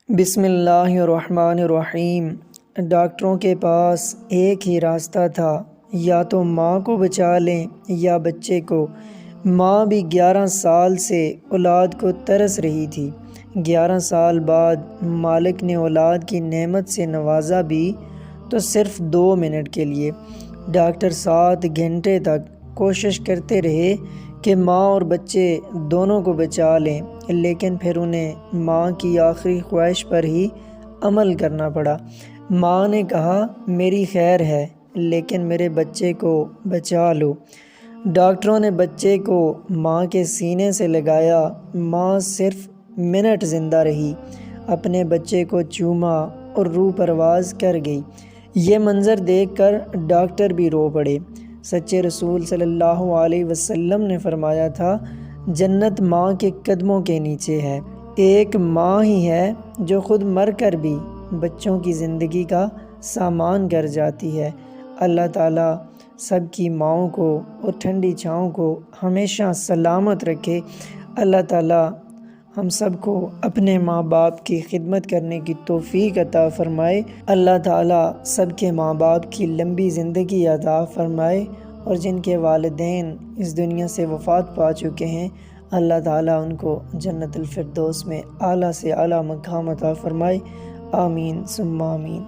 بسم اللہ الرحمن الرحیم۔ ڈاکٹروں کے پاس ایک ہی راستہ تھا، یا تو ماں کو بچا لیں یا بچے کو۔ ماں بھی 11 سال سے اولاد کو ترس رہی تھی۔ 11 سال بعد مالک نے اولاد کی نعمت سے نوازا بھی تو صرف 2 منٹ کے لیے۔ ڈاکٹر 7 گھنٹے تک کوشش کرتے رہے کہ ماں اور بچے دونوں کو بچا لیں، لیکن پھر انہیں ماں کی آخری خواہش پر ہی عمل کرنا پڑا۔ ماں نے کہا، میری خیر ہے لیکن میرے بچے کو بچا لو۔ ڈاکٹروں نے بچے کو ماں کے سینے سے لگایا۔ ماں صرف منٹ زندہ رہی، اپنے بچے کو چوما اور روح پرواز کر گئی۔ یہ منظر دیکھ کر ڈاکٹر بھی رو پڑے۔ سچے رسول صلی اللہ علیہ وسلم نے فرمایا تھا، جنت ماں کے قدموں کے نیچے ہے۔ ایک ماں ہی ہے جو خود مر کر بھی بچوں کی زندگی کا سامان کر جاتی ہے۔ اللہ تعالیٰ سب کی ماؤں کو اور ٹھنڈی چھاؤں کو ہمیشہ سلامت رکھے۔ اللہ تعالیٰ ہم سب کو اپنے ماں باپ کی خدمت کرنے کی توفیق عطا فرمائے۔ اللہ تعالیٰ سب کے ماں باپ کی لمبی زندگی عطا فرمائے، اور جن کے والدین اس دنیا سے وفات پا چکے ہیں، اللہ تعالیٰ ان کو جنت الفردوس میں اعلیٰ سے اعلیٰ مقام عطا فرمائے۔ آمین ثم آمین۔